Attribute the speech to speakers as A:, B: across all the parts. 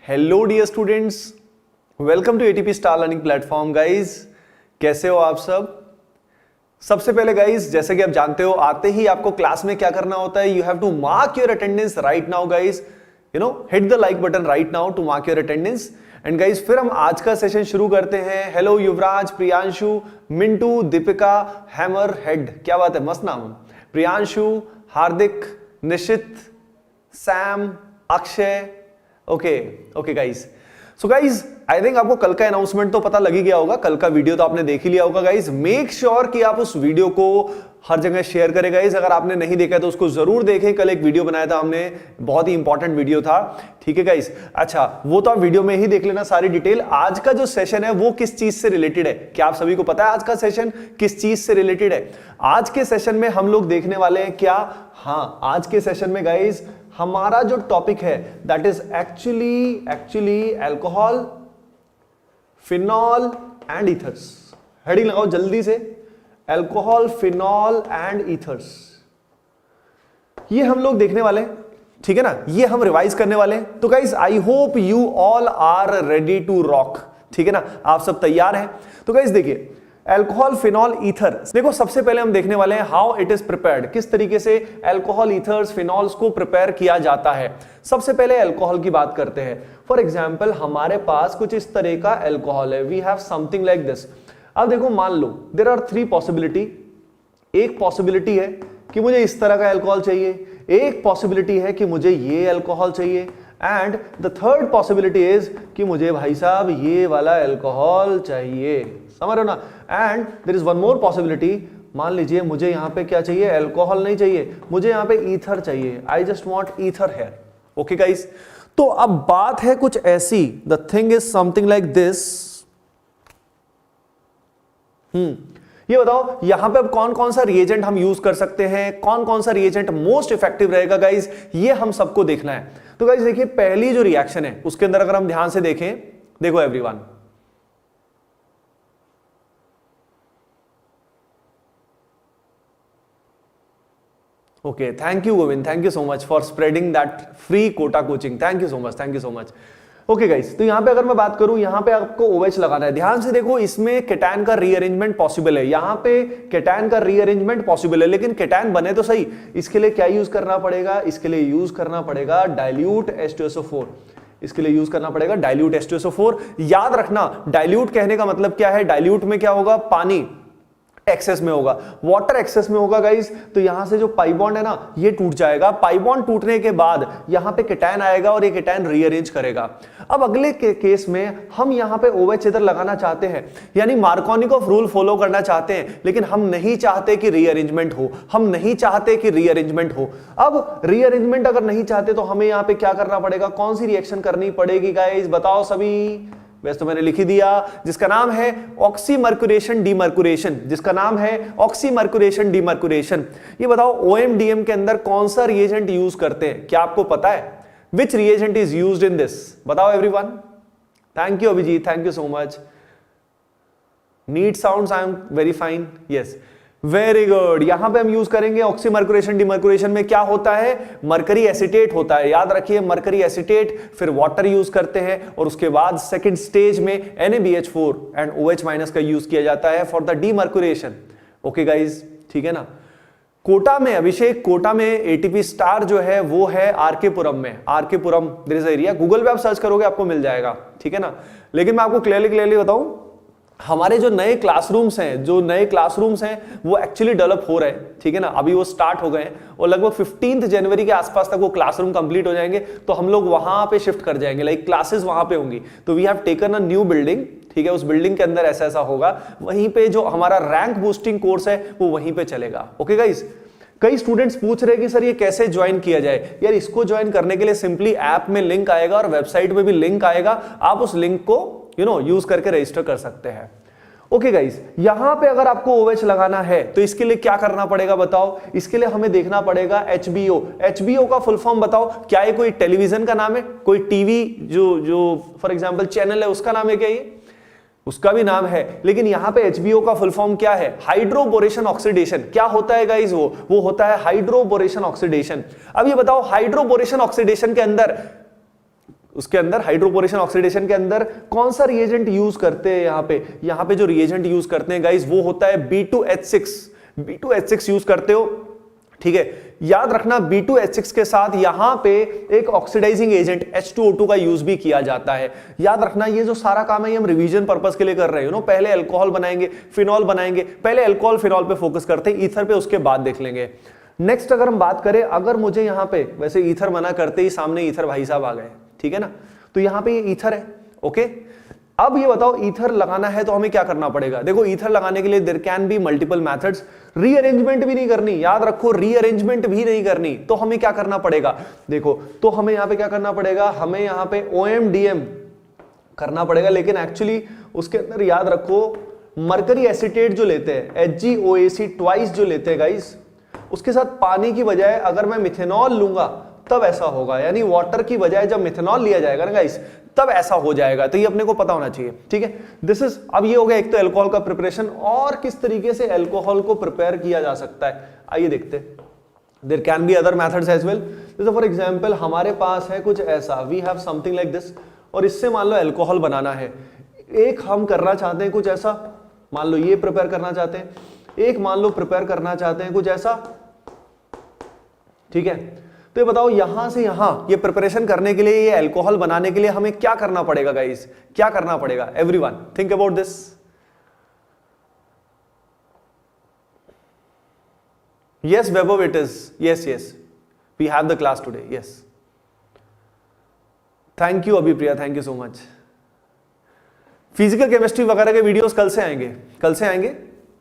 A: Hello dear students, welcome to ATP star learning platform. Guys कैसे हो आप सब? सबसे पहले गाइज, जैसे कि आप जानते हो, आते ही आपको क्लास में क्या करना होता है, you have to mark your attendance right now guys. Hit the like button right now to mark your attendance. And guys फिर हम आज का सेशन शुरू करते हैं। Hello Yuvraj, Priyanshu, Mintu, Deepika, hammer head, क्या बात है, मस्त नाम। Priyanshu, Hardik, Nishit, Sam, Akshay. Okay guys, so guys I think आपको कल का अनाउंसमेंट तो पता लग ही गया होगा, कल का वीडियो तो आपने देख ही लिया होगा। गाइज मेक श्योर कि आप उस वीडियो को हर जगह शेयर करें। गाइज अगर आपने नहीं देखा तो उसको जरूर देखें। कल एक वीडियो बनाया था हमने, बहुत ही इंपॉर्टेंट वीडियो था, ठीक है गाइज। अच्छा, वो तो आप वीडियो में ही देख लेना सारी डिटेल। आज का जो सेशन है वो किस चीज से रिलेटेड है, क्या आप सभी को पता है आज का सेशन किस चीज से रिलेटेड है? आज के सेशन में हम लोग देखने वाले हैं क्या, हाँ आज के सेशन में गाइज हमारा जो टॉपिक है that is actually alcohol, phenol and ethers. Heading लगाओ जल्दी से, अल्कोहल, फिनॉल एंड ईथर्स। ये हम लोग देखने वाले हैं, ठीक है ना, ये हम रिवाइज करने वाले हैं। तो guys I hope you all are ready to rock, ठीक है ना, आप सब तैयार हैं? तो गाइज देखिए, अल्कोहल, फिनॉल, ईथर, देखो सबसे पहले हम देखने वाले हैं हाउ इट इज प्रिपेयर्ड, किस तरीके से अल्कोहल, ईथर्स, फिनॉल्स को प्रिपेयर किया जाता है। सबसे पहले अल्कोहल की बात करते हैं। फॉर एग्जांपल हमारे पास कुछ इस तरह का अल्कोहल है, we have something like this. अब देखो मान लो देयर आर 3 पॉसिबिलिटी। एक पॉसिबिलिटी है कि मुझे इस तरह का अल्कोहल चाहिए, एक पॉसिबिलिटी है कि मुझे ये अल्कोहल चाहिए, and the third possibility is कि मुझे भाई साहब ये वाला अल्कोहल चाहिए, समझ रहे हो ना। And there is one more possibility, मान लीजिए मुझे यहां पे क्या चाहिए, अल्कोहल नहीं चाहिए, मुझे यहां पे ईथर चाहिए, I just want ether here. Okay guys, तो अब बात है कुछ ऐसी, the thing is something like this. ये बताओ यहां पे अब कौन कौन सा रिएजेंट हम यूज कर सकते हैं, कौन कौन सा रिएजेंट मोस्ट इफेक्टिव रहेगा गाइस, ये हम सबको देखना है। तो गाइस देखिए, पहली जो रिएक्शन है उसके अंदर अगर हम ध्यान से देखें, देखो everyone, okay, thank you Govind, thank you so much for spreading that free Kota coaching, thank you so much, thank you so much. Okay guys, तो यहां पे अगर मैं बात करूं, यहां पे आपको OH लगाना है। ध्यान से देखो, इसमें केटायन का रीअरेंजमेंट पॉसिबल है, यहां पे केटायन का रीअरेंजमेंट पॉसिबल है, लेकिन केटायन बने तो सही, इसके लिए क्या यूज करना पड़ेगा, इसके लिए यूज करना पड़ेगा डाइल्यूट H2SO4। इसके लिए यूज करना पड़ेगा डाइल्यूट H2SO4। याद रखना, डाइल्यूट कहने का मतलब क्या है, डाइल्यूट में क्या होगा, पानी एक्सेस में होगा, वाटर एक्सेस में होगा गाइस, तो यहां से जो पाई बॉन्ड है ना ये टूट जाएगा। पाई बॉन्ड टूटने के बाद यहां पे केटायन आएगा और ये केटायन रीअरेंज करेगा। अब अगले केस में हम यहां पे OH इधर लगाना चाहते हैं, यानी मार्कोनिकोव रूल फॉलो करना चाहते हैं, लेकिन हम नहीं चाहते कि रीअरेंजमेंट हो, हम नहीं चाहते कि रीअरेंजमेंट हो। अब रीअरेंजमेंट अगर नहीं चाहते तो हमें यहां पे क्या करना पड़ेगा, कौन सी रिएक्शन करनी पड़ेगी गाइस, बताओ सभी? वैसे तो मैंने लिख ही दिया, जिसका नाम है ऑक्सीमर्कुरेशन डीमर्कुरेशन, जिसका नाम है ऑक्सीमर्कुरेशन डीमर्कुरेशन। ये बताओ OMDM के अंदर कौन सा रिएजेंट यूज करते हैं, क्या आपको पता है? Which reagent is used in this, बताओ everyone? Thank you Abhijeet, thank you so much. Need sounds, I am very fine, yes, very good. यहां पे हम यूज करेंगे ऑक्सीमर्कुरेशन डीमर्कुरेशन में क्या होता है, मरकरी एसीटेट होता है, याद रखिए मरकरी एसीटेट, फिर वाटर यूज करते हैं और उसके बाद सेकंड स्टेज में NaBH4 एंड OH- का यूज किया जाता है फॉर द डीमर्कुरेशन। ओके गाइज, ठीक है ना। कोटा में, अभिषेक, कोटा में ATP स्टार जो है वो है RK पुरम में, RK Puram there is area, Google पे आप सर्च करोगे आपको मिल जाएगा, ठीक है ना। लेकिन मैं आपको क्लियरली बताऊं, हमारे जो नए क्लासरूम्स हैं वो एक्चुअली डेवलप हो रहे हैं, ठीक है ना, अभी वो स्टार्ट हो गए हैं और लगभग 15 जनवरी के आसपास तक वो क्लासरूम कंप्लीट हो जाएंगे, तो हम लोग वहां पे शिफ्ट कर जाएंगे, लाइक क्लासेस वहां पे होंगी। तो we have taken a new building, ठीक है, उस बिल्डिंग के अंदर ऐसा होगा, वहीं पे जो हमारा रैंक बूस्टिंग कोर्स है वो वहीं पे चलेगा। ओके गाइस, कई स्टूडेंट्स पूछ रहे हैं कि सर ये कैसे ज्वाइन किया जाए। यार इसको ज्वाइन करने के लिए सिंपली ऐप में लिंक आएगा और वेबसाइट पे भी लिंक आएगा, आप उस लिंक को यूज करके रजिस्टर कर सकते हैं। ओके गाइस, यहां पे अगर आपको OH लगाना है तो इसके लिए क्या करना पड़ेगा बताओ? इसके लिए हमें देखना पड़ेगा HBO। HBO का फुल फॉर्म बताओ, क्या ये कोई टेलीविजन का नाम है, कोई टीवी जो फॉर एग्जांपल चैनल है उसका नाम है क्या ये? उसका भी नाम है, लेकिन यहां पे HBO का फुल फॉर्म क्या है, हाइड्रोबोरेशन ऑक्सीडेशन। क्या होता है गाइस, वो होता है हाइड्रोबोरेशन ऑक्सीडेशन। अब ये बताओ हाइड्रोबोरेशन ऑक्सीडेशन के अंदर उसके अंदर हाइड्रोपोरेशन ऑक्सीडेशन के अंदर कौन सा रिएजेंट यूज करते हैं यहाँ पे जो रिएजेंट यूज करते हैं गाइस वो होता है B2H6 यूज करते हो, ठीक है। याद रखना B2H6 के साथ यहां पे एक ऑक्सीडाइजिंग एजेंट H2O2 का यूज भी किया जाता है। याद रखना ये जो सारा काम है ये हम रिवीजन पर्पस के लिए कर रहे हैं, पहले अल्कोहल बनाएंगे, फिनॉल बनाएंगे, पहले अल्कोहल फिनॉल पे फोकस करते हैं, ईथर पे उसके बाद देख लेंगे। नेक्स्ट अगर हम बात करें, अगर मुझे यहां पे वैसे ईथर मना करते ही सामने ईथर भाई साहब आ गए, ठीक है ना, तो यहां पे ये ईथर है, ओके। अब ये बताओ ईथर लगाना है तो हमें क्या करना पड़ेगा। देखो ईथर लगाने के लिए there can be multiple methods, rearrangement भी नहीं करनी, याद रखो रीअरेंजमेंट भी नहीं करनी, तो हमें क्या करना पड़ेगा, देखो तो हमें यहां पे क्या करना पड़ेगा, हमें यहां पे OMDM करना पड़ेगा, लेकिन एक्चुअली उसके अंदर याद रखो मरकरी एसीटेट जो लेते हैं HgOAc ट्वाइस जो लेते हैं गाइस, उसके साथ पानी की बजाय अगर मैं मिथेनॉल लूंगा तब ऐसा होगा, यानी वाटर की बजाय जब मिथेनॉल लिया जाएगा ना गाइस तब ऐसा हो जाएगा, तो ये अपने को पता होना चाहिए, ठीक है। दिस इज, अब ये हो गया एक तो अल्कोहल का प्रिपरेशन, और किस तरीके से अल्कोहल को प्रिपेयर किया जा सकता है आइए देखते हैं। There can be other methods as well, जैसे फॉर एग्जांपल हमारे पास है कुछ ऐसा, we have something like this, और इससे मान लो अल्कोहल बनाना है, एक हम करना चाहते हैं कुछ ऐसा, मान लो ये प्रिपेयर करना चाहते हैं, एक मान लो प्रिपेयर करना चाहते हैं कुछ ऐसा, ठीक है। तो ये बताओ यहां से यहां ये प्रिपरेशन करने के लिए, ये अल्कोहल बनाने के लिए हमें क्या करना पड़ेगा गाइस, क्या करना पड़ेगा, everyone think about this. Yes Vaibhav it is, yes we have the class today, yes thank you Abhipriya, thank you so much. Physical chemistry वगैरह के वीडियोस कल से आएंगे,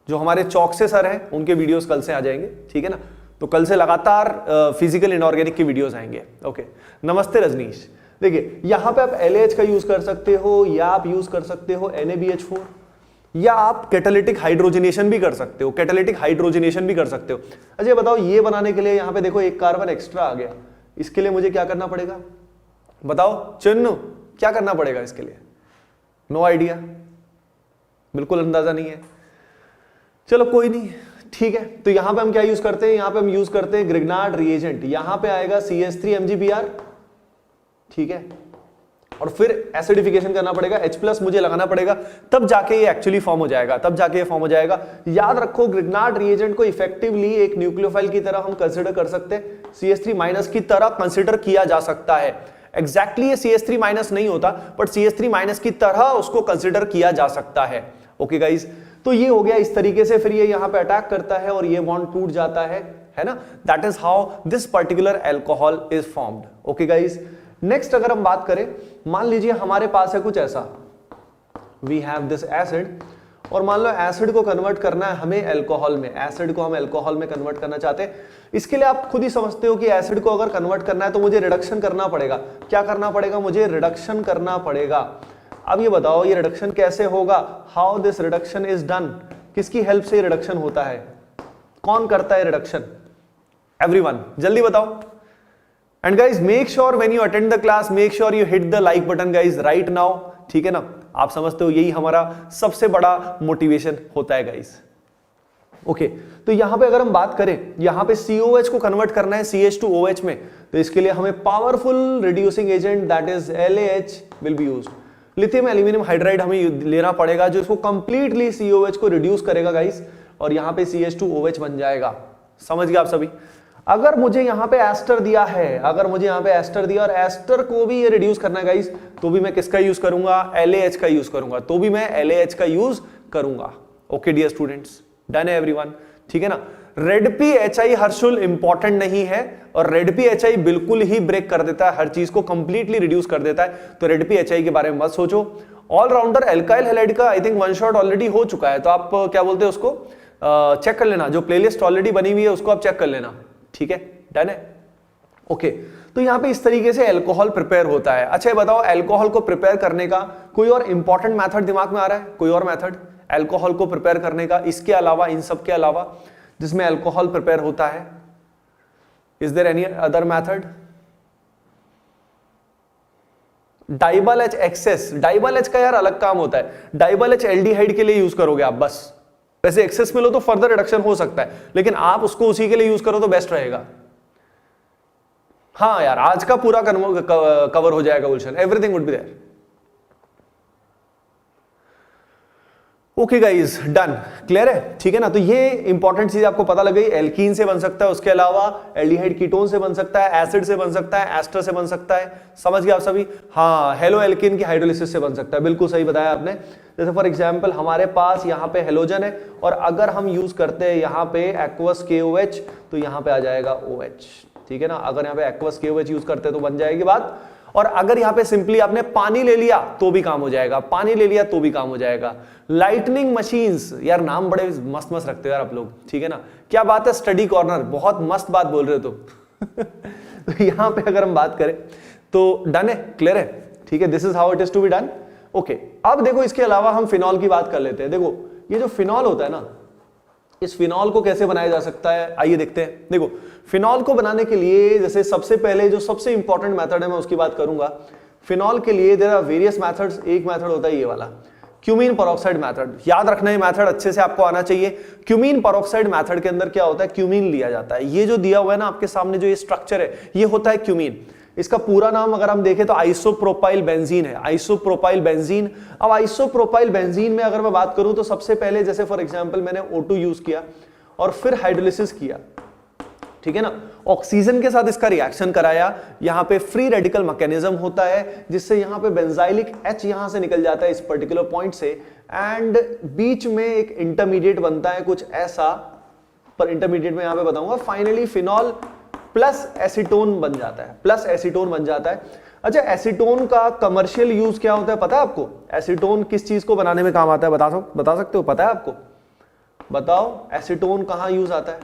A: जो हमारे चौक से सर हैं उनके वीडियोस कल से आ जाएंगे, ठीक है ना। तो कल से लगातार फिजिकल इनऑर्गेनिक के वीडियोस आएंगे, ओके। नमस्ते रजनीश, देखिए यहां पे आप LAH का यूज कर सकते हो, या आप यूज कर सकते हो NaBH4, या आप कैटालिटिक हाइड्रोजनेशन भी कर सकते हो, अच्छा बताओ ये बनाने के लिए यहां पे देखो एक कार्बन एक्स्ट्रा आ गया, इसके लिए मुझे क्या करना पड़ेगा बताओ चिन्ह, क्या करना पड़ेगा इसके लिए, नो आइडिया, बिल्कुल अंदाजा नहीं है, चलो कोई नहीं, ठीक है। तो यहां पे हम क्या यूज करते हैं, यहां पे हम यूज करते हैं ग्रिग्नार्ड रिएजेंट, यहां पे आएगा CH3MgBr, ठीक है, और फिर एसिडिफिकेशन करना पड़ेगा, H+ मुझे लगाना पड़ेगा, तब जाके ये एक्चुअली फॉर्म हो जाएगा, याद रखो ग्रिग्नार्ड रिएजेंट को इफेक्टिवली एक न्यूक्लियोफाइल की तरह हम कंसीडर कर सकते हैं, CH3- की तरह कंसीडर किया जा सकता है, एग्जैक्टली ये CH3- नहीं होता, बट CH3- की तरह उसको कंसीडर किया जा सकता है, ओके गाइस। तो ये हो गया इस तरीके से, फिर ये यहां पे अटैक करता है और ये बॉन्ड टूट जाता है ना, that is how this particular alcohol is formed, okay guys. Next अगर हम बात करें, मान लीजिए हमारे पास है कुछ ऐसा, वी हैव दिस एसिड, और मान लो एसिड को कन्वर्ट करना है हमें अल्कोहल में, एसिड को हम अल्कोहल में कन्वर्ट करना चाहते हैं, इसके लिए आप खुद ही समझते हो कि एसिड को अगर कन्वर्ट करना है तो मुझे रिडक्शन करना पड़ेगा, क्या करना पड़ेगा, मुझे रिडक्शन करना पड़ेगा। अब ये बताओ ये रिडक्शन कैसे होगा, how this reduction is done, किसकी हेल्प से रिडक्शन होता है, कौन करता है रिडक्शन, एवरीवन जल्दी बताओ। And guys make sure when you attend the class, make sure you hit the like button guys right now, ठीक है ना, आप समझते हो यही हमारा सबसे बड़ा मोटिवेशन होता है गाइज, ओके। तो यहां पे अगर हम बात करें, यहां पे COH को कन्वर्ट करना है CH2OH में, तो इसके लिए हमें powerful reducing agent that is LAH will be used, lithium aluminium hydride हमें लेना पड़ेगा, जो इसको कंप्लीटली COH को रिड्यूस करेगा गाइस, और यहां पे CH2OH बन जाएगा, समझ गए आप सभी। अगर मुझे यहां पे एस्टर दिया है, और एस्टर को भी ये रिड्यूस करना है गाइस, तो भी मैं किसका यूज करूंगा, LAH का यूज करूंगा, ओके डियर स्टूडेंट्स, डन है एवरीवन, ठीक है ना। रेड PHI हर्षुल इंपॉर्टेंट नहीं है, और रेड PHI बिल्कुल ही ब्रेक कर देता है, हर चीज को कंप्लीटली रिड्यूस कर देता है, तो रेड PHI के बारे में मत सोचो। ऑलराउंडर एल्काइल हैलाइड का I think one shot already हो चुका है, तो आप क्या बोलते हैं उसको चेक कर लेना, जो प्लेलिस्ट ऑलरेडी बनी हुई है उसको आप चेक कर लेना, ठीक है, डन है, ओके। तो यहां पे इस तरीके से अल्कोहल प्रिपेयर होता है। अच्छा ये बताओ अल्कोहल को प्रिपेयर करने का कोई और इंपॉर्टेंट मेथड दिमाग में आ रहा है, कोई और मेथड अल्कोहल को प्रिपेयर करने का, इसके अलावा, इन सब के अलावा जिसमें अल्कोहल प्रिपेयर होता है, is there any other method? DIBAL H excess, DIBAL H का यार अलग काम होता है, डाइबल H एल्डिहाइड के लिए यूज करोगे आप बस, वैसे एक्सेस में लो तो फर्दर रिडक्शन हो सकता है, लेकिन आप उसको उसी के लिए यूज करो तो बेस्ट रहेगा, हाँ यार, आज का पूरा कवर हो जाएगा Gulshan, everything would be there. Okay guys, done, clear है, ठीक है ना। तो ये इंपॉर्टेंट चीज आपको पता लग गई। एल्कीन से बन सकता है, उसके अलावा एल्डिहाइड कीटोन से बन सकता है, एसिड से बन सकता है, एस्टर से बन सकता है। समझ गए आप सभी? हाँ, हेलो एल्कीन की हाइड्रोलिसिस से बन सकता है, बिल्कुल सही बताया आपने। जैसे फॉर एग्जांपल हमारे पास यहाँ पे हेलोजन है और अगर हम यूज करते हैं यहाँ पे एक्वस KOH तो यहाँ पे आ जाएगा OH, ठीक है ना। अगर यहाँ पे एक्वस KOH यूज करते हैं तो बन जाएगी बात। और अगर यहां पे सिंपली आपने पानी ले लिया तो भी काम हो जाएगा, पानी ले लिया तो भी काम हो जाएगा। लाइटनिंग मशीन्स, यार नाम बड़े मस्त मस्त रखते हो यार आप लोग, ठीक है ना। क्या बात है, स्टडी कॉर्नर, बहुत मस्त बात बोल रहे हो तुम। तो यहां पे अगर हम बात करें तो डन है, क्लियर है, ठीक है। This is how it is to be done. Okay, अब देखो इसके अलावा हम फिनॉल की बात कर लेते हैं। देखो ये जो फिनॉल होता है ना, इस फिनॉल को कैसे बनाया जा सकता है, आइए देखते हैं। देखो फिनॉल को बनाने के लिए जैसे सबसे पहले जो सबसे इंपॉर्टेंट मेथड है मैं उसकी बात करूंगा। फिनॉल के लिए देयर आर वेरियस मेथड्स। एक मेथड होता है ये वाला, क्यूमीन पेरोक्साइड मेथड। याद रखना है मेथड अच्छे से आपको आना चाहिए। क्यूमीन पेरोक्साइड मेथड के अंदर क्या होता है, क्यूमीन लिया जाता है। ये जो दिया हुआ है ना आपके सामने, जो ये स्ट्रक्चर है, ये होता है क्यूमीन। इसका पूरा नाम अगर हम देखें तो आइसोप्रोपाइल बेंजीन है, आइसोप्रोपाइल बेंजीन। अब आइसोप्रोपाइल बेंजीन में अगर मैं बात करूं तो सबसे पहले जैसे फॉर एग्जांपल मैंने O2 यूज किया और फिर हाइड्रोलिसिस किया, ठीक है ना। ऑक्सीजन के साथ इसका रिएक्शन कराया, यहां पे फ्री रेडिकल मैकेनिज्म होता है जिससे यहां पे बेंजाइलिक H यहां से निकल जाता है इस पर्टिकुलर पॉइंट से, एंड बीच में एक इंटरमीडिएट बनता है कुछ ऐसा, पर इंटरमीडिएट में यहां पे बताऊंगा। फाइनली फिनॉल प्लस एसीटोन बन जाता है, प्लस एसीटोन बन जाता है। अच्छा, एसीटोन का कमर्शियल यूज क्या होता है पता है आपको? एसीटोन किस चीज को बनाने में काम आता है, बता सकते हो? पता है आपको? बताओ एसीटोन कहां यूज आता है?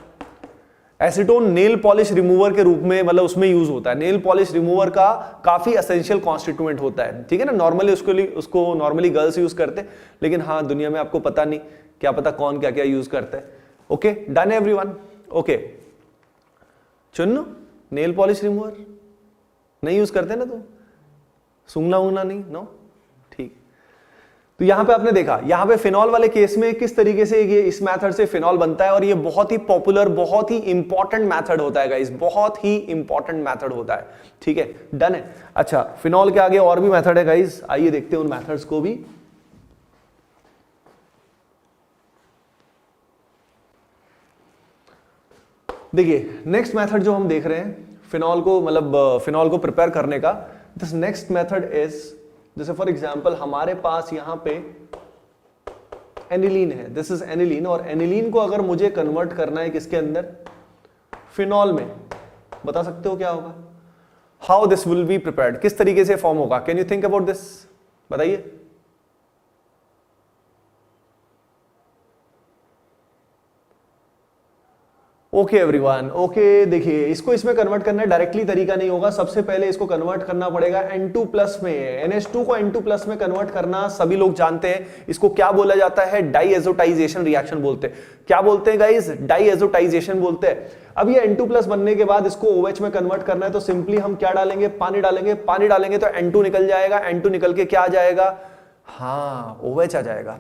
A: एसीटोन नेल पॉलिश रिमूवर के रूप में, मतलब उसमें यूज होता है। नेल पॉलिश रिमूवर का काफी एसेंशियल कॉन्स्टिट्यूएंट होता है, ठीक है ना। नॉर्मली उसको नॉर्मली गर्ल्स यूज करते हैं, लेकिन हाँ दुनिया में आपको पता नहीं, क्या पता कौन क्या क्या यूज करते हैं। Okay, done everyone. ओके, चुन नेल पॉलिश रिमूवर नहीं यूज करते ना तुम? सूंघना ऊंघना नहीं, नो, ठीक। तो यहां पे आपने देखा, यहां पे फिनॉल वाले केस में किस तरीके से ये इस मेथड से फिनॉल बनता है, और ये बहुत ही पॉपुलर, बहुत ही इंपॉर्टेंट मेथड होता है गाइस, बहुत ही इंपॉर्टेंट मेथड होता है, ठीक है, डन है। अच्छा, फिनॉल के आगे और भी मेथड है गाइस, आइए देखते हैं उन मेथड्स को भी। देखिए नेक्स्ट मेथड जो हम देख रहे हैं फिनॉल को, मतलब फिनॉल को प्रिपेयर करने का, दिस नेक्स्ट मेथड इज, जैसे फॉर एग्जांपल हमारे पास यहां पे एनिलीन है, दिस इज एनिलीन, और एनिलीन को अगर मुझे कन्वर्ट करना है किसके अंदर, फिनॉल में, बता सकते हो क्या होगा? How this will be prepared, किस तरीके से फॉर्म होगा? Can you think about this, बताइए। ओके एवरीवन, ओके, देखिए इसको इसमें कन्वर्ट करना डायरेक्टली तरीका नहीं होगा। सबसे पहले इसको कन्वर्ट करना पड़ेगा N2+ में। NH2 को N2+ में कन्वर्ट करना सभी लोग जानते हैं। इसको क्या बोला जाता है? डाईएजोटाइजेशन रिएक्शन बोलते हैं। क्या बोलते हैं गाइस? डाईएजोटाइजेशन बोलते हैं। अब ये N2+ बनने के बाद इसको OH में कन्वर्ट करना है, तो सिंपली हम क्या डालेंगे? पानी डालेंगे। पानी डालेंगे तो N2 निकल जाएगा। N2 निकल के क्या आ जाएगा? हाँ, OH आ जाएगा।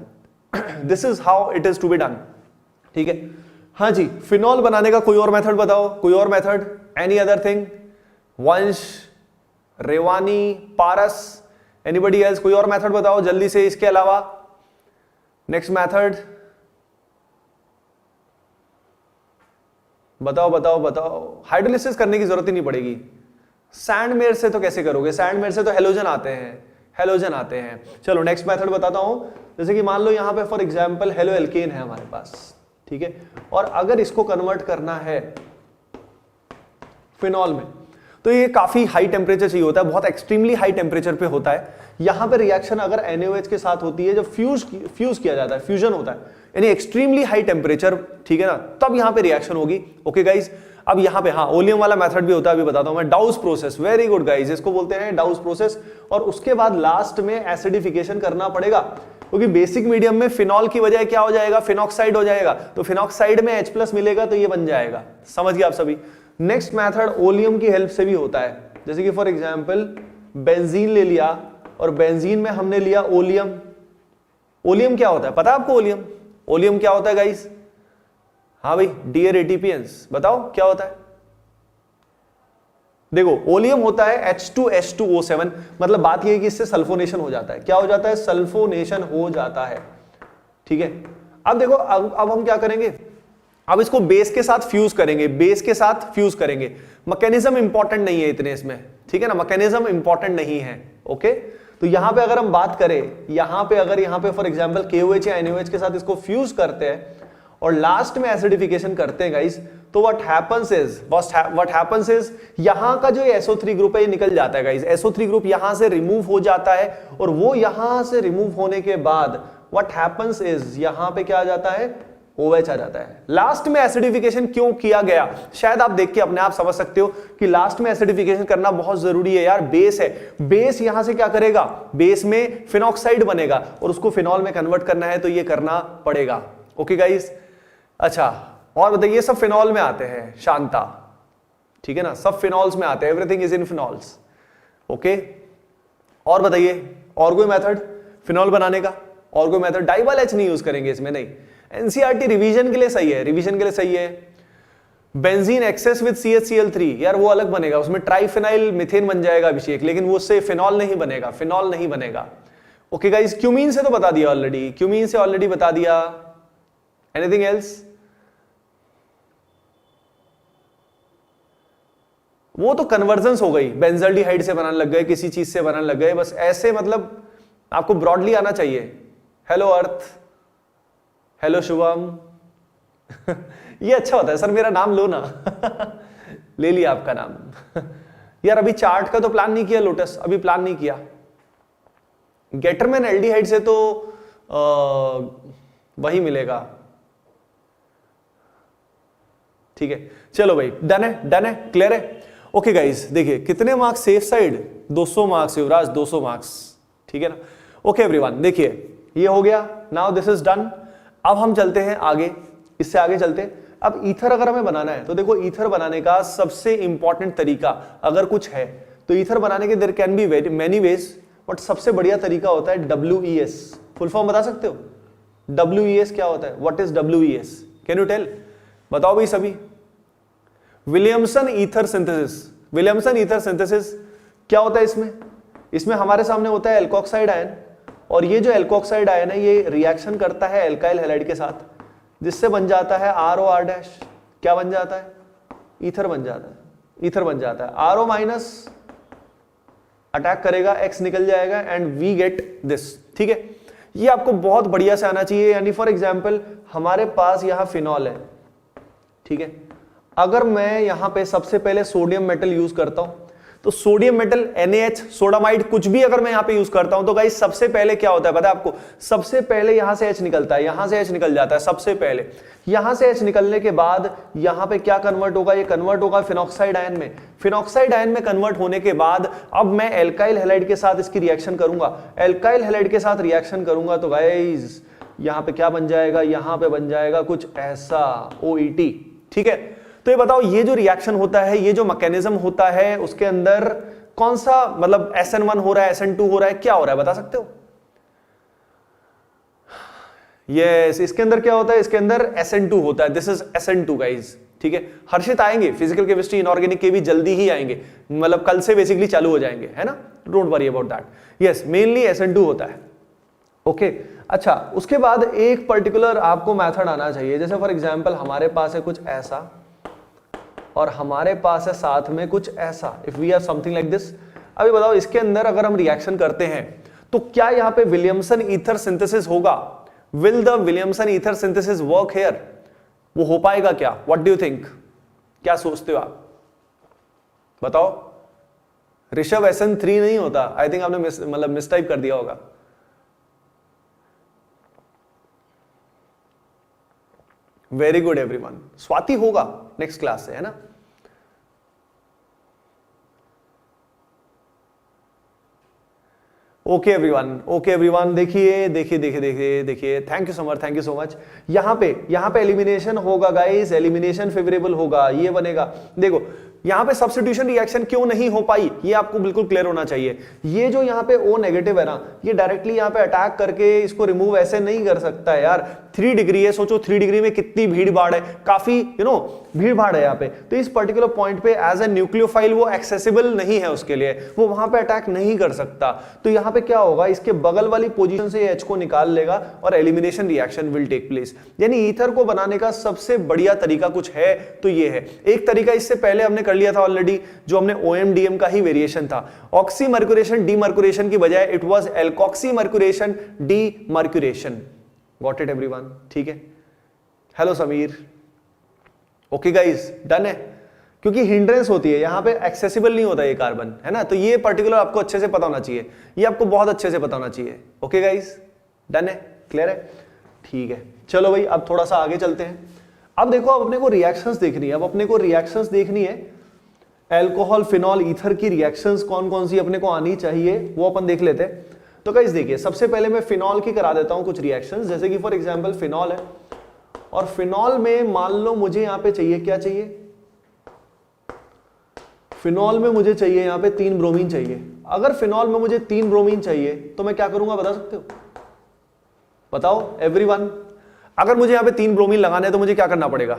A: This is how it is to be done, ठीक है। हाँ जी, फिनॉल बनाने का कोई और मेथड बताओ, कोई और मेथड, एनी अदर थिंग? वंश, रेवानी, पारस, एनीबडी एल्स? कोई और मेथड बताओ जल्दी से इसके अलावा। नेक्स्ट मेथड बताओ बताओ बताओ। हाइड्रोलिसिस करने की जरूरत ही नहीं पड़ेगी। सैंडमेयर से तो कैसे करोगे? सैंडमेयर से तो हेलोजन आते हैं, हेलोजन आते हैं। चलो नेक्स्ट मेथड बताता हूं। जैसे कि मान लो यहां पे फॉर एग्जांपल हेलो एल्केन है हमारे पास, ठीक है, और अगर इसको कन्वर्ट करना है फिनॉल में, तो ये काफी हाई टेम्परेचर चाहिए होता है, बहुत एक्सट्रीमली हाई टेम्परेचर पे होता है। यहां पे रिएक्शन अगर NaOH के साथ होती है, जब फ्यूज किया जाता है, फ्यूजन होता है, यानी एक्सट्रीमली हाई टेम्परेचर, ठीक है ना, तब यहां पे रिएक्शन होगी। ओके गाइज, अब यहां पे हाँ ओलियम वाला मेथड भी होता है, अभी बताता हूं मैं। डाउस प्रोसेस, वेरी गुड गाइज, इसको बोलते हैं डाउस प्रोसेस। और उसके बाद लास्ट में एसिडिफिकेशन करना पड़ेगा, क्योंकि बेसिक मीडियम में फिनॉल की वजह क्या हो जाएगा? फिनॉक्साइड हो जाएगा, तो फिनॉक्साइड में H+ मिलेगा तो ये बन जाएगा। समझ गए आप सभी? नेक्स्ट मेथड ओलियम की हेल्प से भी होता है। जैसे कि फॉर एग्जांपल बेंजीन ले लिया और बेंजीन में हमने लिया ओलियम। ओलियम क्या होता है पता है आपको? ओलियम, ओलियम क्या होता है गाइस? हाँ भाई, डियर एटीपियंस बताओ क्या होता है? देखो ओलियम होता है H2H2O7, मतलब बात ये है कि इससे सल्फोनेशन हो जाता है। क्या हो जाता है? सल्फोनेशन हो जाता है। ठीक है, अब देखो अब हम क्या करेंगे, अब इसको बेस के साथ फ्यूज करेंगे, बेस के साथ फ्यूज करेंगे। मैकेनिज्म इंपॉर्टेंट नहीं है इतने इसमें, ठीक है ना, मैकेनिज्म इंपॉर्टेंट नहीं है। ओके, तो यहां पे अगर हम बात करें, यहां पे फॉर एग्जांपल KOH या NaOH के साथ इसको फ्यूज करते हैं और लास्ट में एसिडिफिकेशन करते हैं गाइस, तो व्हाट हैपेंस इज यहां का जो SO3 ग्रुप है ये निकल जाता है गाइस। SO3 ग्रुप यहां से रिमूव हो जाता है और वो यहां से रिमूव होने के बाद व्हाट हैपेंस इज यहां पे क्या आ जाता है? OH आ जाता है। लास्ट में एसिडिफिकेशन क्यों किया गया, शायद आप देख के अपने आप समझ सकते हो कि लास्ट में एसिडिफिकेशन करना बहुत जरूरी है यार। बेस है, बेस यहां से क्या करेगा? बेस में फिनॉक्साइड बनेगा और उसको फिनॉल में कन्वर्ट करना है तो ये करना पड़ेगा। ओके गाइस, अच्छा और बताइए, ये सब फिनॉल में आते हैं, शांता, ठीक है ना, सब फिनॉल्स में आते हैं, everything is in phenols. Okay, और बताइए और कोई मेथड फिनॉल बनाने का? और कोई मेथड? डाइबल H नहीं यूज करेंगे इसमें, नहीं। एनसीईआरटी रिवीजन के लिए सही है, रिवीजन के लिए सही है। बेंजीन एक्सेस विद CHCl3, यार वो अलग बनेगा, उसमें ट्राइफिनाइल मीथेन बन जाएगा अभिषेक, लेकिन वो उससे फिनॉल नहीं बनेगा, फिनॉल नहीं बनेगा। ओके गाइस, क्यूमीन से तो बता दिया ऑलरेडी, क्यूमीन से ऑलरेडी बता दिया। Anything else? वो तो कन्वर्जन्स हो गई, बेंजल्डिहाइड से बनाने लग गए, किसी चीज से बनाने लग गए, बस ऐसे, मतलब आपको ब्रॉडली आना चाहिए। हेलो अर्थ, हेलो शुभम ये अच्छा होता है सर, मेरा नाम लो ना ले लिया आपका नाम यार अभी चार्ट का तो प्लान नहीं किया लोटस, अभी प्लान नहीं किया। गेटरमैन एल्डिहाइड से तो वही मिलेगा, ठीक है। चलो भाई, डन है, डन है, क्लियर है। ओके गाइस, देखिए कितने मार्क्स सेफ साइड? 200 मार्क्स युवराज, 200 मार्क्स, ठीक है ना। ओके एवरीवन, देखिए ये हो गया, नाउ दिस इज डन। अब हम चलते हैं आगे, इससे आगे चलते हैं। अब ईथर अगर हमें बनाना है तो देखो, ईथर बनाने का सबसे इंपॉर्टेंट तरीका अगर कुछ है तो ईथर बनाने के there can be many ways, but सबसे बढ़िया तरीका होता है WES। फुल फॉर्म बता सकते हो? WES क्या होता है? What is WES? Can you tell? बताओ भाई सभी। Williamson ether synthesis. Williamson ether synthesis क्या होता है इसमें? इसमें हमारे सामने होता है एल्कोक्साइड आयन, और ये जो एल्कोक्साइड आयन है ये रिएक्शन करता है एल्काइल हैलाइड के साथ, जिससे बन जाता है ROR'। क्या बन जाता है? ईथर बन जाता है, ईथर बन जाता है। RO माइनस अटैक करेगा, X निकल जाएगा एंड वी गेट दिस, ठीक है। ये आपको बहुत बढ़िया से आना चाहिए। यानी फॉर एग्जांपल हमारे पास यहां फिनॉल है, ठीक है। अगर मैं यहां पे सबसे पहले सोडियम मेटल यूज करता हूं, तो सोडियम मेटल NaH, सोडामाइड, कुछ भी अगर मैं यहां पे यूज करता हूं तो गाइस सबसे पहले क्या होता है पता है आपको? सबसे पहले यहां से H निकलता है, यहां से H निकल जाता है सबसे पहले। यहां से H निकलने के बाद यहां पे क्या कन्वर्ट होगा? ये कन्वर्ट होगा फिनॉक्साइड आयन में। फिनॉक्साइड आयन में कन्वर्ट होने के बाद अब मैं एल्काइल हैलाइड के साथ इसकी रिएक्शन करूंगा। एल्काइल हैलाइड के साथ रिएक्शन करूंगा तो गाइस यहां पे क्या बन जाएगा? यहां पे बन जाएगा कुछ ऐसा, OET, ठीक है। तो ये बताओ, ये जो रिएक्शन होता है, ये जो मैकेनिज्म होता है, उसके अंदर कौन सा, मतलब SN1 हो रहा है, SN2 हो रहा है, क्या हो रहा है बता सकते हो? यस, इसके अंदर क्या होता है? इसके अंदर SN2 होता है। दिस इज SN2 गाइस, ठीक है। हर्षित आएंगे, फिजिकल केमिस्ट्री इनऑर्गेनिक के भी जल्दी ही आएंगे, मतलब कल से बेसिकली चालू हो जाएंगे, है ना। Don't worry about that. Yes, mainly SN2 होता है। ओके, अच्छा, उसके बाद एक पर्टिकुलर आपको मेथड आना चाहिए। जैसे फॉर एग्जांपल हमारे पास है कुछ ऐसा और हमारे पास है साथ में कुछ ऐसा, if we have something like this. अभी बताओ, इसके अंदर अगर हम रिएक्शन करते हैं तो क्या यहां पे विलियमसन ईथर सिंथेसिस होगा? Will the Williamson ether synthesis work here? वो हो पाएगा क्या? What do you think? क्या सोचते हो आप? बताओ। ऋषभ SN3 नहीं होता, आई थिंक आपने मतलब मिसटाइप कर दिया होगा। Very good everyone. स्वाति होगा नेक्स्ट क्लास से, है ना। ओके एवरीवन, ओके एवरीवन, देखिए देखिए देखिए देखिए देखिए, thank you so much, thank you so much. यहां पे एलिमिनेशन होगा गाइस, एलिमिनेशन फेवरेबल होगा, ये बनेगा। देखो यहां पे सब्स्टिट्यूशन रिएक्शन क्यों नहीं हो पाई, ये आपको बिल्कुल क्लियर होना चाहिए। ये जो यहां पे O नेगेटिव है ना, ये डायरेक्टली यहां पे अटैक करके इसको रिमूव ऐसे नहीं कर सकता है यार। 3 डिग्री है, सोचो 3 डिग्री में कितनी भीड़ भाड़ है, काफी भीड़ भाड़ है यहाँ पे। तो इस पर्टिकुलर पॉइंट पे एज ए न्यूक्लियोफाइल वो एक्सेसिबल नहीं है उसके लिए, वो वहां पे अटैक नहीं कर सकता। तो यहाँ पे क्या होगा, इसके बगल वाली पोजीशन से H को निकाल लेगा और elimination reaction will take place. यानी ईथर को बनाने का सबसे बढ़िया तरीका कुछ है तो ये है। एक तरीका इससे पहले हमने कर लिया था ऑलरेडी, जो हमने OMDM का ही वेरिएशन था। ऑक्सीमर्क्यूरेशन डीमर्क्यूरेशन की बजाय it was alkoxymercuration demercuration. Got it everyone? ठीक है, hello Sameer. Okay guys, done है। क्योंकि हिंड्रेंस होती है यहां पे, एक्सेसिबल नहीं होता ये कार्बन, है ना। तो ये पर्टिकुलर आपको अच्छे से पता होना चाहिए, ये आपको बहुत अच्छे से पता होना चाहिए। ओके गाइस, डन है, क्लियर है? ठीक है, चलो भाई अब थोड़ा सा आगे चलते हैं। अब देखो, अब अपने को रिएक्शंस देखनी है। अब अपने को रिएक्शंस देखनी है, एल्कोहल, फिनॉल, ईथर की रिएक्शंस कौन कौन सी अपने को आनी चाहिए वो अपन देख लेते हैं। तो गाइस देखिए, सबसे पहले मैं फिनॉल की करा देता हूं कुछ रिएक्शंस। जैसे कि फॉर एग्जांपल फिनॉल है, और फिनॉल में मान लो मुझे यहां पे चाहिए, क्या चाहिए, फिनॉल में मुझे चाहिए यहां पे 3 ब्रोमीन चाहिए। अगर फिनॉल में मुझे 3 ब्रोमीन चाहिए तो मैं क्या करूंगा, बता सकते हो? बताओ एवरीवन। अगर मुझे यहां पे 3 ब्रोमीन लगाने हैं तो मुझे क्या करना पड़ेगा?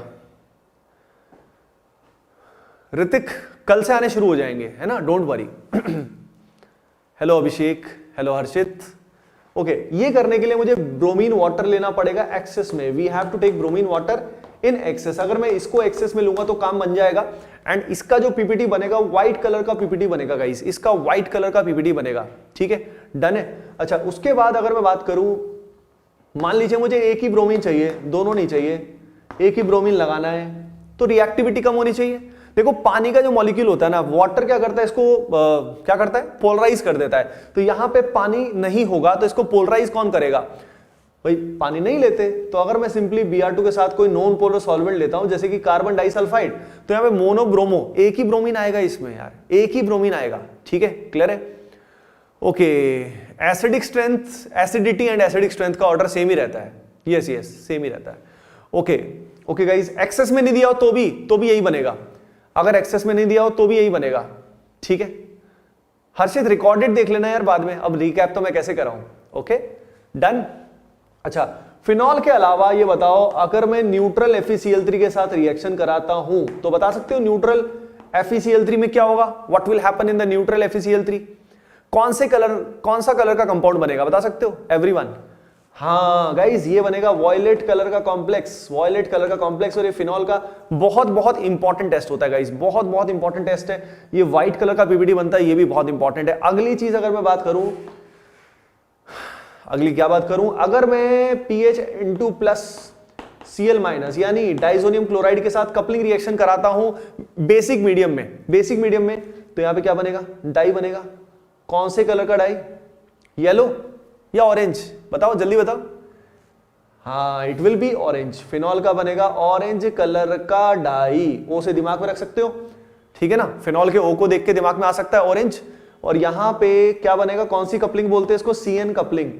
A: ऋतिक कल से आने शुरू हो जाएंगे, है ना, don't worry. Hello Abhishek, hello Harshit. Okay, ये करने के लिए मुझे ब्रोमीन वाटर लेना पड़ेगा एक्सेस में। We have to take bromine water in excess. अगर मैं इसको एक्सेस में लूंगा तो काम बन जाएगा। एंड इसका जो पीपीटी बनेगा व्हाइट कलर का पीपीटी बनेगा गाइस, इसका व्हाइट कलर का पीपीटी बनेगा। ठीक है, डन है। अच्छा, उसके बाद अगर मैं बात करूं, मान लीजिए मुझे एक ही ब्रोमीन चाहिए, दोनों नहीं चाहिए, एक ही ब्रोमीन लगाना है, तो रिएक्टिविटी कम होनी चाहिए। देखो, पानी का जो मॉलिक्यूल होता है ना, वाटर क्या करता है, इसको क्या करता है, पोलराइज कर देता है। तो यहां पे पानी नहीं होगा तो इसको पोलराइज कौन करेगा? भाई पानी नहीं लेते। तो अगर मैं सिंपली Br2 के साथ कोई नॉन पोलर सॉल्वेंट लेता हूं, जैसे कि कार्बन डाइसल्फाइड, तो यहां पे मोनोब्रोमो, एक ही ब्रोमीन आएगा इसमें यार, एक ही ब्रोमीन आएगा। ठीक है, क्लियर है? Okay, acidic strength, acidity and acidic strength का ऑर्डर सेम ही रहता है। यस यस, सेम ही रहता है। ओके ओके गाइस, एक्सेस में नहीं दिया हो तो भी यही बनेगा। अगर एक्सेस में नहीं दिया हो तो भी यही बनेगा। ठीक है, हर्षित रिकॉर्डेड देख लेना यार बाद में, अब रिकैप तो मैं कैसे कराऊं। Okay, done. अच्छा, फिनॉल के अलावा ये बताओ, अगर मैं न्यूट्रल FeCl3 के साथ रिएक्शन कराता हूं तो बता सकते हो न्यूट्रल FeCl3 में क्या होगा? What will happen in the neutral FeCl3? कौन सा कलर का कंपाउंड बनेगा, बता सकते हो एवरीवन? हाँ गाइज, ये बनेगा वॉयलेट कलर का कॉम्प्लेक्स, वॉयलेट कलर का कॉम्प्लेक्स। और ये फिनॉल का बहुत बहुत इंपॉर्टेंट टेस्ट होता है गाइज, बहुत बहुत इंपॉर्टेंट टेस्ट है। ये व्हाइट कलर का पीपीटी बनता है, ये भी बहुत इंपॉर्टेंट है। अगली चीज अगर मैं बात करूं, अगली क्या बात करूं, अगर मैं PH+, Cl- यानी डाइजोनियम क्लोराइड के साथ कपलिंग रिएक्शन कराता हूं बेसिक मीडियम में, तो यहां पे क्या बनेगा? डाई बनेगा। कौन से कलर का डाई? येलो या ऑरेंज? बताओ जल्दी बताओ। हाँ, it will be orange. Phenol का बनेगा ऑरेंज कलर का डाई। ओ से दिमाग में रख सकते हो, ठीक है ना। फिनॉल के ओ को देख के दिमाग में आ सकता है ऑरेंज। और यहां पे क्या बनेगा? कौन सी कपलिंग बोलते हैं इसको? CN coupling.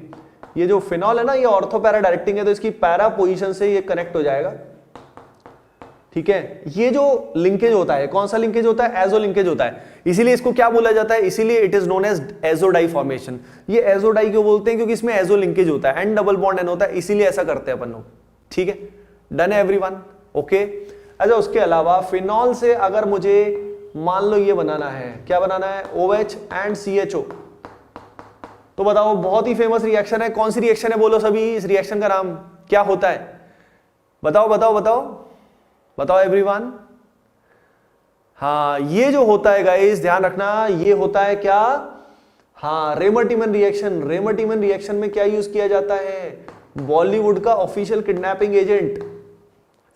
A: ये जो फिनॉल है ना, ये ऑर्थो पैरा डायरेक्टिंग है, तो इसकी पैरा पोजीशन से ये कनेक्ट हो जाएगा। ठीक है, ये जो लिंकेज होता है, कौन सा लिंकेज होता है? एजो लिंकेज होता है। इसीलिए इसको क्या बोला जाता है? इसीलिए it is known as azo dye formation. ये एजोडाई क्यों बोलते हैं? क्योंकि इसमें एजो लिंकेज होता है, एन डबल बॉन्ड एन होता है, इसीलिए ऐसा करते हैं अपन लोग। ठीक है, डन है एवरीवन? ओके। अच्छा, उसके अलावा फिनॉल से अगर मुझे मान लो ये बनाना है, क्या बनाना है? OH and CHO। तो बताओ, बहुत ही फेमस रिएक्शन है। कौन सी रिएक्शन है बोलो सभी? इस रिएक्शन का नाम क्या होता है? बताओ बताओ बताओ बताओ एवरीवन। हाँ, ये जो होता है गाइस, ध्यान रखना, ये होता है क्या? हाँ, रेमर-टिमन रिएक्शन। रेमर-टिमन रिएक्शन में क्या यूज किया जाता है? बॉलीवुड का ऑफिशियल किडनैपिंग एजेंट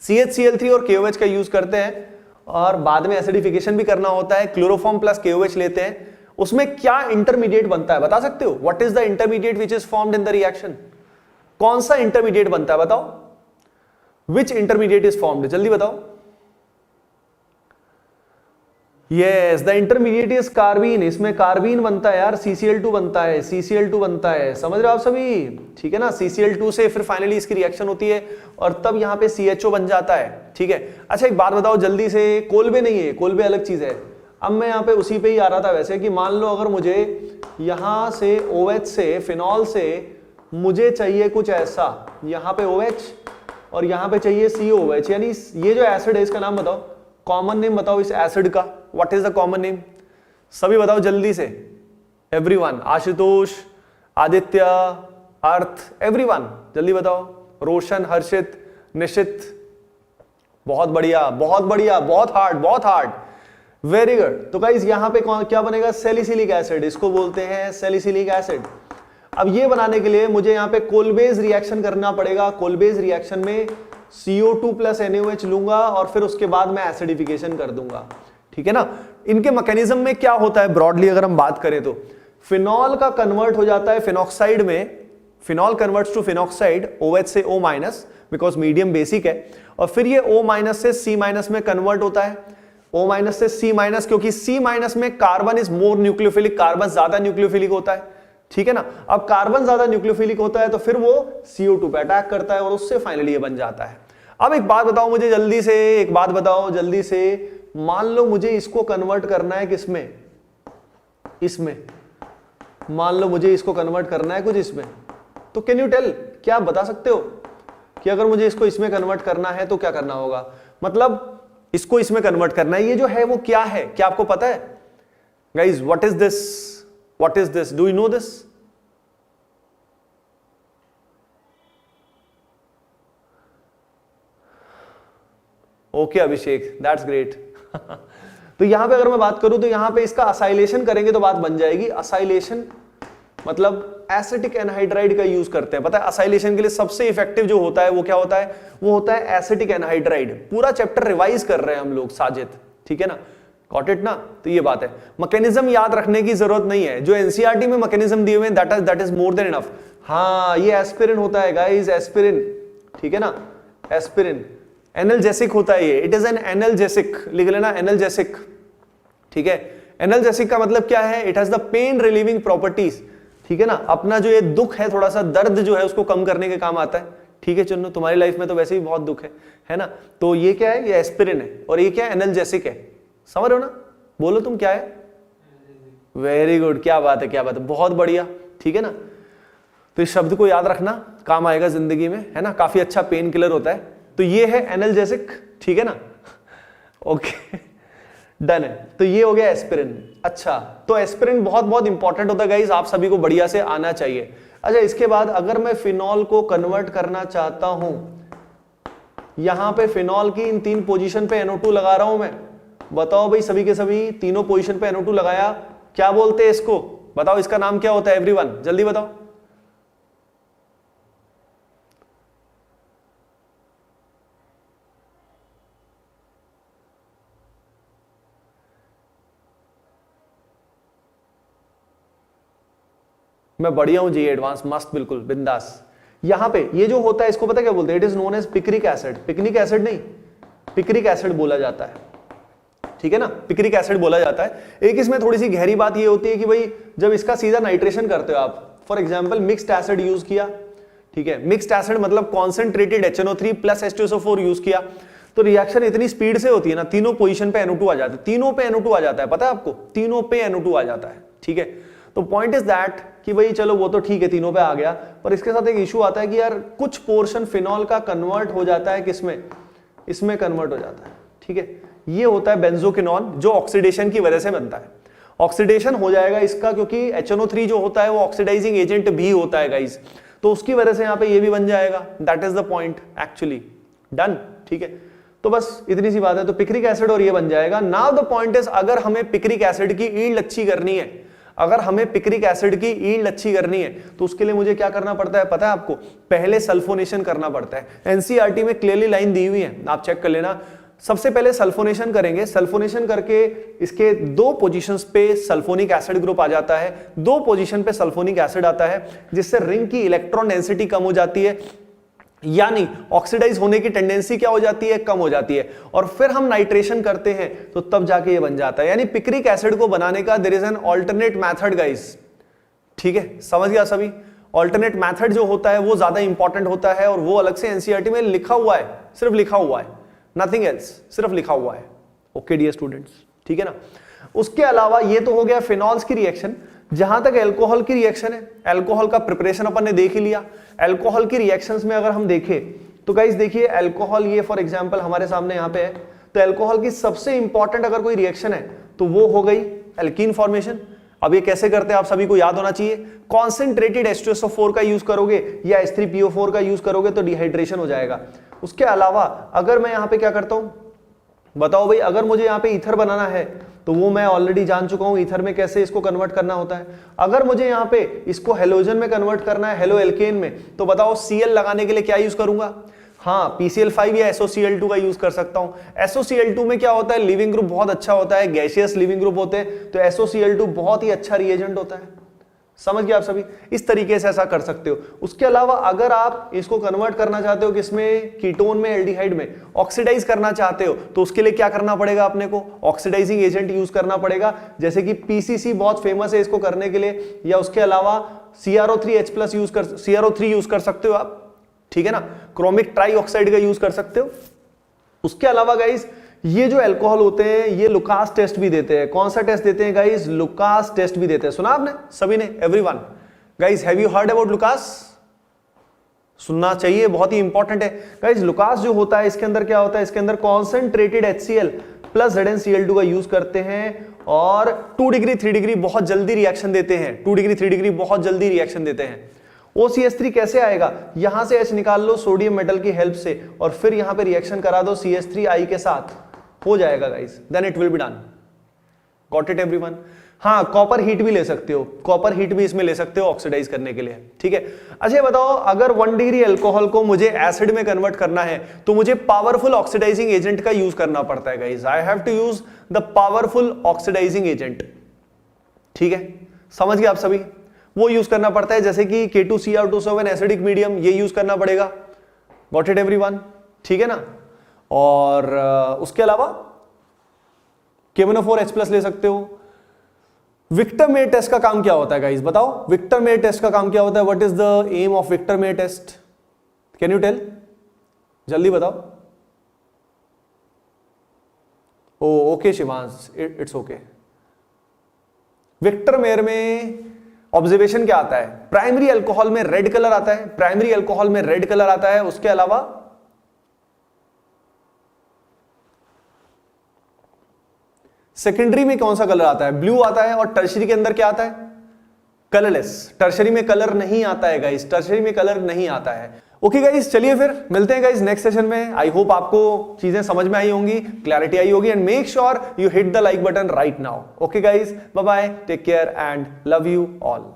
A: CHCl3 और KOH का यूज करते हैं। और बाद में एसिडिफिकेशन भी करना होता है, क्लोरोफॉर्म प्लस KOH लेते हैं। उसमें क्या इंटरमीडिएट बनता है, बता सकते हो? What is the intermediate which is formed in the reaction? कौन सा इंटरमीडिएट बनता है, बताओ? विच इंटरमीडिएट इज फॉर्म्ड, जल्दी बताओ। Yes, the intermediate is carbene, इसमें कार्बीन बनता है यार, CCl2 बनता है, CCl2 बनता है, समझ रहे हो आप सभी, ठीक है ना। CCl2 से फिर फाइनली इसकी रिएक्शन होती है और तब यहाँ पे CHO बन जाता है, ठीक है। अच्छा एक बात बताओ जल्दी से, कोलबे नहीं है, कोलबे अलग चीज है। अब मैं यहाँ पे उसी पे ही आ रहा था वैसे, कि मान लो अगर मुझे यहाँ से OH से, फिनॉल से मुझे चाहिए कुछ ऐसा, यहाँ पे OH और यहाँ पे चाहिए COOH, यानी ये जो एसिड है इसका नाम बताओ, कॉमन नेम बताओ इस एसिड का, what is the common name, सभी बताओ जल्दी से, एवरीवन, आशुतोष, आदित्य, अर्थ, एवरीवन जल्दी बताओ, रोशन, हर्षित, निशित, बहुत बढ़िया बहुत बढ़िया, बहुत हार्ड, वेरी गुड। तो गाइस यहाँ पे क्या बनेगा, सैलिसिलिक एसिड, इसको बोलते हैं सैलिसिलिक एसिड। अब ये बनाने के लिए मुझे यहाँ पे कोलबेज रिएक्शन करना पड़ेगा, कोलबेज रिएक्शन में CO2 प्लस NaOH लूंगा और फिर उसके बाद मैं एसिडिफिकेशन कर दूंगा, ठीक है ना। इनके मैकेनिज्म में क्या होता है ब्रॉडली अगर हम बात करें तो, फिनॉल का कन्वर्ट हो जाता है फिनॉक्साइड में, phenol converts to phenoxide, OH से O minus, because medium basic है, और फिर ये O माइनस से C माइनस में कन्वर्ट होता है, O माइनस से C माइनस, क्योंकि C माइनस में carbon is more nucleophilic, carbon ज्यादा न्यूक्लियोफिलिक होता है, ठीक है ना। अब कार्बन ज्यादा न्यूक्लियोफिलिक होता है तो फिर वो CO2 पे अटैक करता है और उससे फाइनली ये बन जाता है। अब एक बात बताओ मुझे जल्दी से, एक बात बताओ जल्दी से, मान लो मुझे इसको कन्वर्ट करना है किसमें, इसमें, मान लो मुझे इसको कन्वर्ट करना है कुछ इसमें, तो कैन यू टेल, क्या आप बता सकते हो कि अगर मुझे इसको इसमें कन्वर्ट करना है तो क्या करना होगा, मतलब इसको इसमें कन्वर्ट करना है, ये जो है वो क्या है, क्या आपको पता है guys, what is this, what is this, do you know this? Okay Abhishek, that's great. तो यहां पे अगर मैं बात करूं तो यहां पे इसका असाइलेशन करेंगे तो बात बन जाएगी। असाइलेशन मतलब एसिटिक एनहाइड्राइड का यूज करते हैं, पता है असाइलेशन के लिए सबसे इफेक्टिव जो होता है वो क्या होता है, वो होता है एसिटिक एनहाइड्राइड। पूरा चैप्टर रिवाइज कर रहे हैं हम लोग साजिद, ठीक है ना, गॉट इट ना। तो ये बात है, मैकेनिज्म याद रखने की जरूरत नहीं है, जो एनसीईआरटी में मैकेनिज्म दिए हुए हैं that is more than enough. हाँ ये एस्पिरिन होता है गाइस, एस्पिरिन, ठीक है ना, एस्पिरिन एनाल्जेसिक होता है ये, इट इज एन एनाल्जेसिक, लिख लेना एनाल्जेसिक, ठीक है। एनाल्जेसिक का मतलब क्या है, it has the pain relieving properties, ठीक है ना, अपना जो ये दुख है, थोड़ा सा दर्द जो है उसको कम करने के काम आता है, ठीक है चुन्नू, तुम्हारी लाइफ में तो वैसे भी बहुत दुख है ना। तो ये क्या है, ये एस्पिरिन है, और ये क्या है, एनाल्जेसिक है, समझ रहे हो ना, बोलो तुम क्या है, वेरी गुड, क्या बात है, क्या बात है, बहुत बढ़िया, ठीक है ना। तो इस शब्द को याद रखना, काम आएगा जिंदगी में, है ना, काफी अच्छा पेन किलर होता है। तो ये है एनाल्जेसिक, ठीक है ना, ओके डन है। तो ये हो गया एस्पिरिन। अच्छा, तो एस्पिरिन बहुत बहुत इंपॉर्टेंट होता है गाइस, आप सभी को बढ़िया से आना चाहिए। अच्छा, इसके बाद अगर मैं फिनॉल को कन्वर्ट करना चाहता हूं, यहां पे फिनॉल की इन 3 पोजीशन पे NO2 लगा रहा हूं मैं, बताओ भाई सभी के सभी, तीनों पोजीशन पे NO2 लगाया, क्या बोलते हैं इसको, बताओ इसका नाम क्या होता है, एवरीवन जल्दी बताओ। मैं बढ़िया हूं जी, एडवांस मस्त, बिल्कुल बिंदास। यहां पे ये जो होता है इसको पता क्या बोलते हैं, it is known as picric acid, picnic acid नहीं, पिक्रिक एसिड बोला जाता है, ठीक है ना, पिक्रिक एसिड बोला जाता है। एक इसमें थोड़ी सी गहरी बात ये होती है कि भाई जब इसका सीधा नाइट्रेशन करते हो आप, for example mixed acid use किया, ठीक है, मिक्स्ड एसिड मतलब concentrated HNO3 plus H2SO4 use किया, तो रिएक्शन इतनी स्पीड से होती है ना, तीनों पोजीशन पे NO2 आ जाता है, तीनों पे NO2 आ जाता है, पता है आपको, तीनों पे NO2 आ जाता है, ठीक है। तो पॉइंट इज दैट कि भाई चलो वो तो ठीक है, तीनों पे आ गया, पर इसके साथ एक इशू आता है कि यार कुछ पोर्शन फिनॉल का कन्वर्ट हो जाता है किसमें, इसमें कन्वर्ट हो जाता है, ठीक है। ये होता है बेंजोक्विनोन, जो ऑक्सीडेशन की वजह से बनता है, ऑक्सीडेशन हो जाएगा इसका, क्योंकि HNO3 जो होता है वो ऑक्सीडाइजिंग एजेंट भी होता है गाइस, तो उसकी वजह से यहाँ पे ये भी बन जाएगा, that is the point actually, done, ठीक है। तो बस इतनी सी बात है, तो पिक्रिक एसिड और ये बन जाएगा। नाउ द पॉइंट इज, अगर हमें पिक्रिक एसिड की ईल्ड अच्छी करनी है, अगर हमें पिक्रिक एसिड की ईल्ड अच्छी करनी है, तो उसके लिए मुझे क्या करना पड़ता है पता है आपको, पहले सल्फोनेशन करना पड़ता है। एनसीईआरटी में क्लियरली लाइन दी हुई है, आप चेक कर लेना। सबसे पहले सल्फोनेशन करेंगे, सल्फोनेशन करके इसके 2 पोजीशंस पे सल्फोनिक एसिड ग्रुप आ जाता है, 2 पोजीशन पे सल्फोनिक एसिड आता है, जिससे रिंग की इलेक्ट्रॉन डेंसिटी कम हो जाती है, यानी ऑक्सीडाइज होने की टेंडेंसी क्या हो जाती है, कम हो जाती है, और फिर हम नाइट्रेशन करते हैं तो तब जाके ये बन जाता है। यानी पिक्रिक एसिड को बनाने का there is an alternate method guys, ठीक है, समझ गया सभी। ऑल्टरनेट मेथड जो होता है वो ज्यादा इंपॉर्टेंट होता है, और वो अलग से एनसीईआरटी में लिखा हुआ है, सिर्फ लिखा हुआ है, नथिंग एल्स, सिर्फ लिखा हुआ है। ओके डियर स्टूडेंट्स, ठीक है ना। उसके अलावा ये तो हो गया फिनॉल्स की रिएक्शन। जहां तक अल्कोहल की रिएक्शन है, अल्कोहल का प्रिपरेशन अपन ने देख ही लिया। अल्कोहल की रिएक्शंस में अगर हम देखें तो गाइस देखिए, अल्कोहल ये फॉर एग्जांपल हमारे सामने यहां पे है, तो अल्कोहल की सबसे इंपॉर्टेंट अगर कोई रिएक्शन है तो वो हो गई एल्कीन फॉर्मेशन। अब ये कैसे करते हैं आप सभी को याद होना चाहिए। कॉन्सेंट्रेटेड H2SO4 का यूज करोगे या H3PO4 का यूज करोगे तो डिहाइड्रेशन हो जाएगा। उसके अलावा अगर मैं यहां पे क्या करता हूं, बताओ भाई, अगर मुझे यहां पे ईथर बनाना है तो वो मैं ऑलरेडी जान चुका हूं ईथर में कैसे इसको कन्वर्ट करना होता है। अगर मुझे यहां पे इसको हेलोजन में कन्वर्ट करना है, हेलो एल्केन में, तो बताओ Cl लगाने के लिए क्या यूज करूंगा। हाँ, PCl5 या SOCl2 का यूज कर सकता हूं। SOCl2 में क्या होता है, लिविंग ग्रुप बहुत अच्छा होता है, गैसियस लिविंग ग्रुप होते हैं, तो SOCl2 बहुत ही अच्छा रिएजेंट होता है। समझ गए आप सभी, इस तरीके से ऐसा कर सकते हो। उसके अलावा अगर आप इसको कन्वर्ट करना चाहते हो किसमें, कीटोन में, एल्डिहाइड में, ऑक्सीडाइज करना चाहते हो, तो उसके लिए क्या करना पड़ेगा अपने को, ऑक्सीडाइजिंग एजेंट यूज करना पड़ेगा, जैसे कि PCC बहुत फेमस है इसको करने के लिए, या उसके अलावा CrO3H+ यूज कर, CrO3 यूज कर सकते हो आप, ठीक है ना, क्रोमिक ट्राईऑक्साइड का यूज कर सकते हो। उसके अलावा गाइस ये जो अल्कोहल होते हैं ये लुकास टेस्ट भी देते हैं। कौन सा टेस्ट देते हैं गाइस, लुकास टेस्ट भी देते हैं। सुना आपने सभी ने, everyone guys, have you heard about Lucas? सुनना चाहिए, बहुत ही इंपॉर्टेंट है गाइस। लुकास जो होता है इसके अंदर क्या होता है, इसके अंदर कॉन्सेंट्रेटेड HCl प्लस ZnCl2 का यूज करते हैं, और 2 डिग्री 3 डिग्री बहुत जल्दी रिएक्शन देते हैं, 2 डिग्री 3 डिग्री बहुत जल्दी रिएक्शन देते हैं। OCH3 कैसे आएगा, यहां से H निकाल लो सोडियम मेटल की हेल्प से, और फिर यहां पे रिएक्शन करा दो CH3I के साथ, हो जाएगा guys, then it will be done. Got it everyone? हाँ, कॉपर हीट भी ले सकते हो, कॉपर हीट भी इसमें ले सकते हो ऑक्सीडाइज करने के लिए, ठीक है। अच्छा बताओ, अगर 1 डिग्री अल्कोहल को मुझे एसिड में कन्वर्ट करना है तो मुझे पावरफुल ऑक्सीडाइजिंग एजेंट का यूज करना पड़ता है guys. I have to use the powerful oxidising agent, ठीक है, समझ गए आप सभी। वो यूज करना पड़ता है, जैसे कि K2Cr2 एसिडिक मीडियम, ये यूज करना पड़ेगा। गॉट इट एवरीवन, ठीक है ना। और उसके अलावा KMnO4H+ ले सकते हो। विक्टर मेयर टेस्ट का काम क्या होता है गाइस, बताओ, विक्टर मेयर टेस्ट का काम क्या होता है, what is the aim of Victor Meyer test, can you tell, जल्दी बताओ। Oh okay Shivansh, it's okay. Victor Meyer में ऑब्जर्वेशन क्या आता है, प्राइमरी अल्कोहल में रेड कलर आता है, प्राइमरी अल्कोहल में रेड कलर आता है। उसके अलावा सेकेंडरी में कौन सा कलर आता है, ब्लू आता है, और टर्शरी के अंदर क्या आता है, कलरलेस। टर्शरी में कलर नहीं आता है गाइस, टर्शरी में कलर नहीं आता है। ओके गाइस, चलिए फिर मिलते हैं गाइस नेक्स्ट सेशन में। आई होप आपको चीजें समझ में आई होंगी, क्लैरिटी आई होगी, and make sure you hit the like button right now. Okay guys, bye bye, take care and love you all.